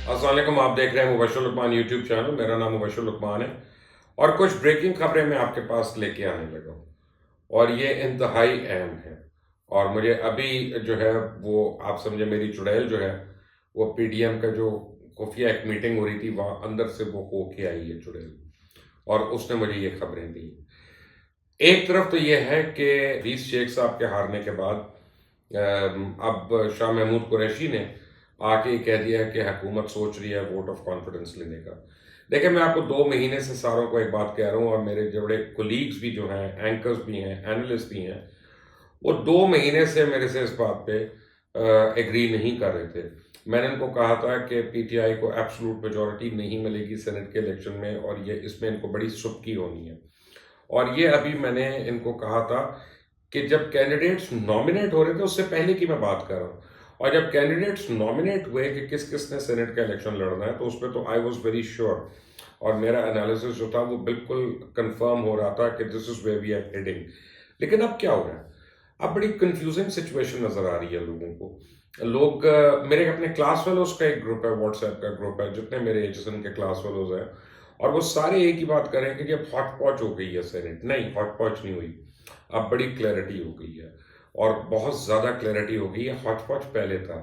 السلام علیکم، آپ دیکھ رہے ہیں مبشر لقمان یوٹیوب چینل. میرا نام مبشر لقمان ہے اور کچھ بریکنگ خبریں میں آپ کے پاس لے کے آنے لگا ہوں اور یہ انتہائی اہم ہے. اور مجھے ابھی جو ہے وہ آپ سمجھے میری چڑیل جو ہے وہ پی ڈی ایم کا جو خفیہ ایک میٹنگ ہو رہی تھی وہاں اندر سے وہ ہو کے آئی ہے چڑیل اور اس نے مجھے یہ خبریں دی. ایک طرف تو یہ ہے کہ حفیظ شیخ صاحب کے ہارنے کے بعد اب شاہ محمود قریشی نے آ کے کہہ دیا کہ حکومت سوچ رہی ہے ووٹ آف کانفیڈنس لینے کا. دیکھیں میں آپ کو 2 مہینے سے ساروں کو ایک بات کہہ رہا ہوں اور میرے جوڑے کولیگز بھی جو ہیں، اینکرز بھی ہیں، اینالسٹ بھی ہیں، وہ 2 مہینے سے میرے سے اس بات پہ ایگری نہیں کر رہے تھے. میں نے ان کو کہا تھا کہ پی ٹی آئی کو ایبسولوٹ میجورٹی نہیں ملے گی سینٹ کے الیکشن میں اور یہ اس میں ان کو بڑی سبکی ہونی ہے. اور یہ ابھی میں نے ان کو کہا تھا کہ جب کینڈیڈیٹس نامنیٹ ہو رہے تھے اس سے پہلے کی میں بات کر رہا ہوں، اور جب کینڈیڈیٹس نامنیٹ ہوئے کہ کس کس نے سینٹ کا الیکشن لڑنا ہے تو اس پہ تو آئی واز ویری شیور اور میرا انالیسس جو تھا وہ بالکل کنفرم ہو رہا تھا کہ this is where we are heading. لیکن اب کیا ہو رہا ہے؟ اب بڑی کنفیوزنگ سچویشن نظر آ رہی ہے لوگوں کو. لوگ میرے اپنے کلاس فیلوز کا ایک گروپ ہے، واٹس ایپ کا گروپ ہے، جتنے میرے ایجسن کے کلاس فیلوز ہیں، اور وہ سارے ایک ہی بات کریں کہ جب ہاٹ پاچ ہو گئی ہے سینٹ. نہیں، ہاٹ پاچ نہیں ہوئی، اب بڑی کلیئرٹی ہو گئی ہے اور بہت زیادہ کلیئرٹی ہو گئی ہے. ہاٹ پاچ پہلے تھا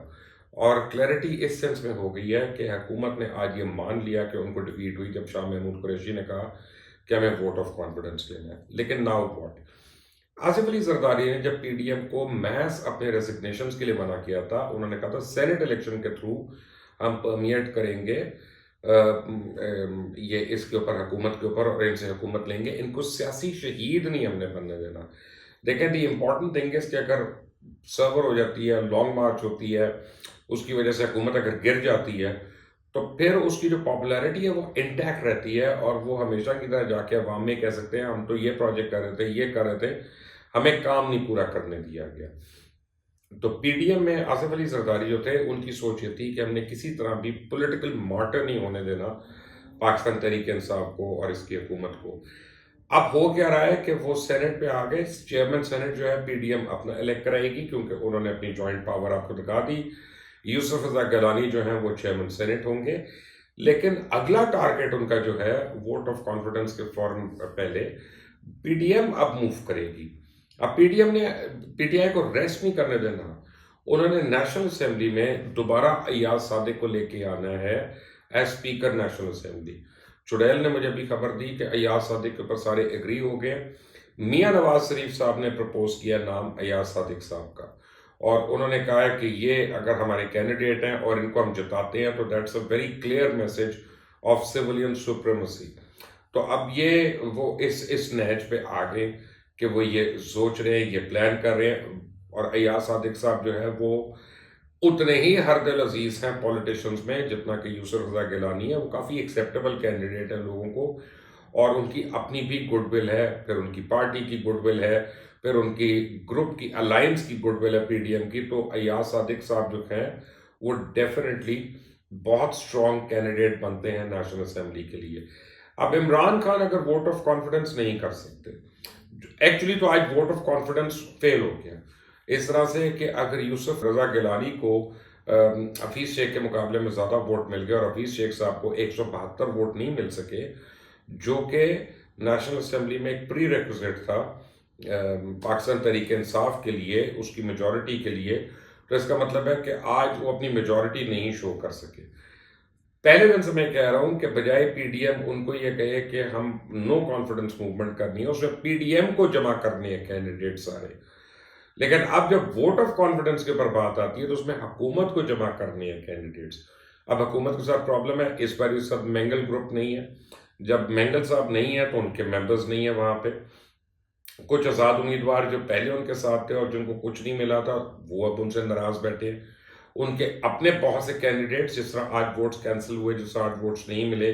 اور کلیئرٹی اس سینس میں ہو گئی ہے کہ حکومت نے آج یہ مان لیا کہ ان کو ڈیفیٹ ہوئی جب شاہ محمود قریشی نے کہا کہ ہمیں ووٹ آف کانفیڈنس لینا ہے. لیکن ناؤ واٹ؟ آصف علی زرداری نے جب پی ڈی ایم کو محض اپنے ریزگنیشنز کے لیے منع کیا تھا، انہوں نے کہا تھا سینٹ الیکشن کے تھرو ہم پرمیٹ کریں گے یہ اس کے اوپر حکومت کے اوپر اور ان سے حکومت لیں گے، ان کو سیاسی شہید نہیں ہم نے بننے دینا. دیکھیں دی امپورٹنٹ تھنگ اس کہ اگر سرور ہو جاتی ہے، لانگ مارچ ہوتی ہے، اس کی وجہ سے حکومت اگر گر جاتی ہے تو پھر اس کی جو پاپولیرٹی ہے وہ انٹیکٹ رہتی ہے اور وہ ہمیشہ کی طرح جا کے عوام میں کہہ سکتے ہیں ہم تو یہ پروجیکٹ کر رہے تھے، یہ کر رہے تھے، ہمیں کام نہیں پورا کرنے دیا گیا. تو پی ڈی ایم میں آصف علی زرداری جو تھے ان کی سوچ یہ تھی کہ ہم نے کسی طرح بھی پولیٹیکل مارٹر نہیں ہونے دینا پاکستان تحریک انصاف کو اور اس کی حکومت کو. اب ہو کیا رہا ہے کہ وہ سینٹ پہ آ گئے. چیئرمین سینٹ جو ہے پی ڈی ایم اپنا الیکٹ کرائے گی کیونکہ انہوں نے اپنی جوائنٹ پاور آپ کو دکھا دی. یوسف رضا گیلانی جو ہیں وہ چیئرمین سینٹ ہوں گے. لیکن اگلا ٹارگٹ ان کا جو ہے ووٹ آف کانفیڈنس کے فوراً پہلے پی ڈی ایم اب موو کرے گی. اب پی ڈی ایم نے پی ٹی آئی کو ریسٹ نہیں کرنے دینا. انہوں نے نیشنل اسمبلی میں دوبارہ ایاز صادق کو لے کے آنا ہے ایز اسپیکر نیشنل اسمبلی. چڑیل نے مجھے بھی خبر دی کہ ایاز صادق کے اوپر سارے ایگری ہو گئے. میاں نواز شریف صاحب نے پرپوز کیا نام ایاز صادق صاحب کا اور انہوں نے کہا ہے کہ یہ اگر ہمارے کینڈیڈیٹ ہیں اور ان کو ہم جتاتے ہیں تو that's a very clear message of civilian supremacy. تو اب یہ وہ اس نہج پہ آگے کہ وہ یہ سوچ رہے ہیں، یہ پلان کر رہے ہیں. اور ایاز صادق صاحب جو ہے وہ اتنے ہی ہر دل عزیز ہیں پولیٹیشنز میں جتنا کہ یوسف رضا گیلانی ہے. وہ کافی ایکسیپٹیبل کینڈیڈیٹ ہیں لوگوں کو اور ان کی اپنی بھی گڈ ول ہے، پھر ان کی پارٹی کی گڈ ول ہے، پھر ان کی گروپ کی الائنس کی گڈ ول ہے پی ڈی ایم کی. تو ایاز صادق صاحب جو ہیں وہ ڈیفینیٹلی بہت سٹرونگ کینڈیڈیٹ بنتے ہیں نیشنل اسمبلی کے لیے. اب عمران خان اگر ووٹ آف کانفیڈنس نہیں کر سکتے، ایکچولی تو آج ووٹ آف کانفیڈنس فیل ہو گیا اس طرح سے کہ اگر یوسف رضا گیلانی کو حفیظ شیخ کے مقابلے میں زیادہ ووٹ مل گئے اور حفیظ شیخ صاحب کو 172 ووٹ نہیں مل سکے جو کہ نیشنل اسمبلی میں ایک پری ریکوزٹ تھا پاکستان تحریک انصاف کے لیے، اس کی میجورٹی کے لیے، تو اس کا مطلب ہے کہ آج وہ اپنی میجورٹی نہیں شو کر سکے. پہلے دن سے میں کہہ رہا ہوں کہ بجائے پی ڈی ایم ان کو یہ کہے کہ ہم نو کانفیڈنس موومنٹ کرنی ہے، اس میں پی ڈی ایم کو جمع کرنے ہیں کینڈیڈیٹ سارے. لیکن اب جب ووٹ آف کانفیڈنس کے اوپر بات آتی ہے تو اس میں حکومت کو جمع کرنی ہے کینڈیڈیٹس. اب حکومت کے ساتھ پرابلم ہے، اس بار اس سب مینگل گروپ نہیں ہے. جب مینگل صاحب نہیں ہے تو ان کے ممبرز نہیں ہیں وہاں پہ. کچھ آزاد امیدوار جو پہلے ان کے ساتھ تھے اور جن کو کچھ نہیں ملا تھا وہ اب ان سے ناراض بیٹھے. ان کے اپنے بہت سے کینڈیڈیٹس جس طرح آج ووٹس کینسل ہوئے، جس طرح آج ووٹس نہیں ملے،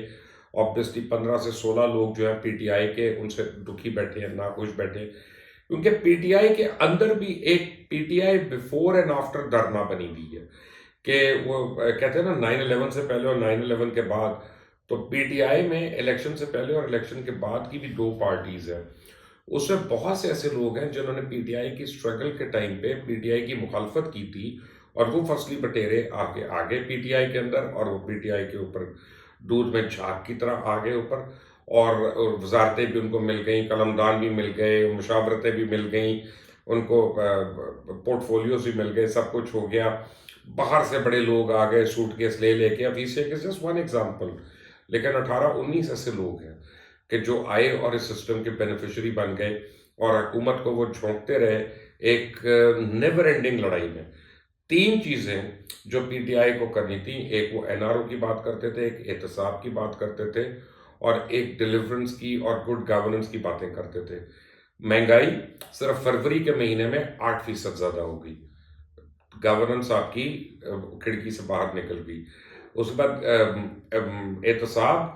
آبویسلی 15 سے 16 لوگ جو ہیں پی ٹی آئی کے ان سے دکھی بیٹھے ہیں، ناخوش بیٹھے. کیونکہ پی ٹی آئی کے اندر بھی ایک P T I before and after dharna بنی ہوئی ہے کہ وہ کہتے ہیں نا 9/11 سے پہلے اور 9/11 کے بعد. تو پی ٹی آئی میں الیکشن سے پہلے اور الیکشن کے بعد کی بھی 2 پارٹیز ہیں. اس میں بہت سے ایسے لوگ ہیں جنہوں نے پی ٹی آئی کی اسٹرگل کے ٹائم پہ پی ٹی آئی کی مخالفت کی تھی اور وہ فصلی بٹیرے آگے پی ٹی آئی کے اندر، اور وہ پی ٹی آئی کے اوپر دودھ میں جھاگ کی طرح آگے اوپر، اور وزارتیں بھی ان کو مل گئیں، قلمدان بھی مل گئے، مشاورتیں بھی مل گئیں، ان کو پورٹ فولیوز بھی مل گئے، سب کچھ ہو گیا، باہر سے بڑے لوگ آ گئے سوٹ کیس لے لے کے. اب اس جسٹ ون ایگزامپل، لیکن 18-19 ایسے لوگ ہیں کہ جو آئے اور اس سسٹم کے بینیفیشری بن گئے، اور حکومت کو وہ جھونکتے رہے ایک نیور اینڈنگ لڑائی میں. 3 چیزیں جو پی ٹی آئی کو کرنی تھی، ایک وہ این آر او کی بات کرتے تھے، ایک احتساب کی بات کرتے تھے، اور ایک ڈیلیورنس کی اور گڈ گورننس کی باتیں کرتے تھے. مہنگائی صرف فروری کے مہینے میں 8% زیادہ ہو گئی، گورننس آپ کی کھڑکی سے باہر نکل گئی. اس کے بعد احتساب،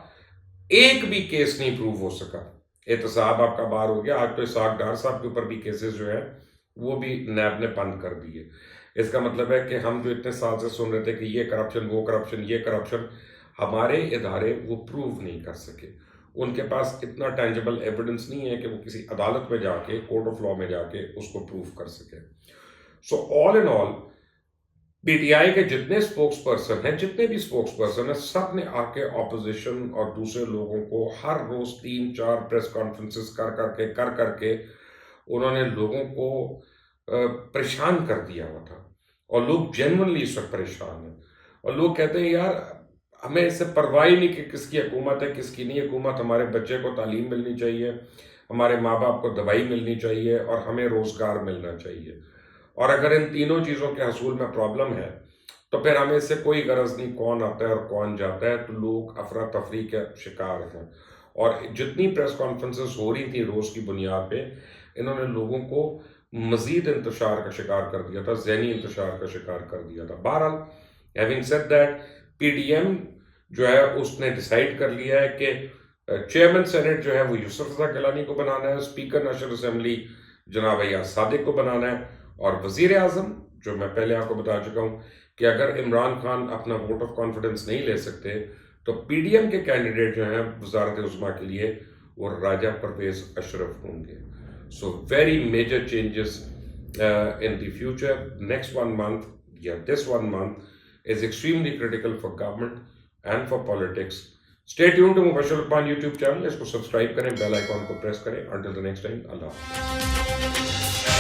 ایک بھی کیس نہیں پروو ہو سکا، احتساب آپ کا باہر ہو گیا. آج تو اسحاق ڈار صاحب کے اوپر بھی کیسز جو ہیں وہ بھی نیب نے بند کر دیے. اس کا مطلب ہے کہ ہم جو اتنے سال سے سن رہے تھے کہ یہ کرپشن، وہ کرپشن، یہ کرپشن، ہمارے ادارے وہ پروو نہیں کر سکے. ان کے پاس اتنا ٹینجبل ایویڈنس نہیں ہے کہ وہ کسی عدالت میں جا کے، کورٹ آف لا میں جا کے اس کو پروو کر سکے. سو آل ان آل، پی ٹی آئی کے جتنے سپوکس پرسن ہیں، جتنے بھی سپوکس پرسن ہیں، سب نے آ کے اپوزیشن اور دوسرے لوگوں کو ہر روز 3-4 پریس کانفرنسز کر کے انہوں نے لوگوں کو پریشان کر دیا ہوا تھا. اور لوگ جینونلی اس وقت پریشان ہیں، اور لوگ کہتے ہیں یار ہمیں اس سے پرواہ ہی نہیں کہ کس کی حکومت ہے، کس کی نہیں حکومت. ہمارے بچے کو تعلیم ملنی چاہیے، ہمارے ماں باپ کو دوائی ملنی چاہیے، اور ہمیں روزگار ملنا چاہیے. اور اگر ان تینوں چیزوں کے حصول میں پرابلم ہے تو پھر ہمیں اس سے کوئی غرض نہیں کون آتا ہے اور کون جاتا ہے. تو لوگ افراتفری کے شکار ہیں. اور جتنی پریس کانفرنسز ہو رہی تھیں روز کی بنیاد پہ، انہوں نے لوگوں کو مزید انتشار کا شکار کر دیا تھا، ذہنی انتشار کا شکار کر دیا تھا. بہرحال having said that, P D M جو ہے اس نے ڈیسائیڈ کر لیا ہے کہ چیئرمین سینٹ جو ہے وہ یوسف رضا گیلانی کو بنانا ہے، اسپیکر نیشنل اسمبلی جناب ایاز صادق کو بنانا ہے، اور وزیر اعظم جو میں پہلے آپ کو بتا چکا ہوں کہ اگر عمران خان اپنا ووٹ آف کانفیڈنس نہیں لے سکتے تو پی ڈی ایم کے کینڈیڈیٹ جو ہیں وزارت عظمیٰ کے لیے وہ راجہ پرویز اشرف ہوں گے. So very major changes in the future. Next 1 month, this 1 month is extremely critical for government and for politics. Stay tuned to Mubashir Uthman YouTube channel. اس کو سبسکرائب کریں، بیل آئیکن کو پریس کریں. Until the next time, اللہ حافظ.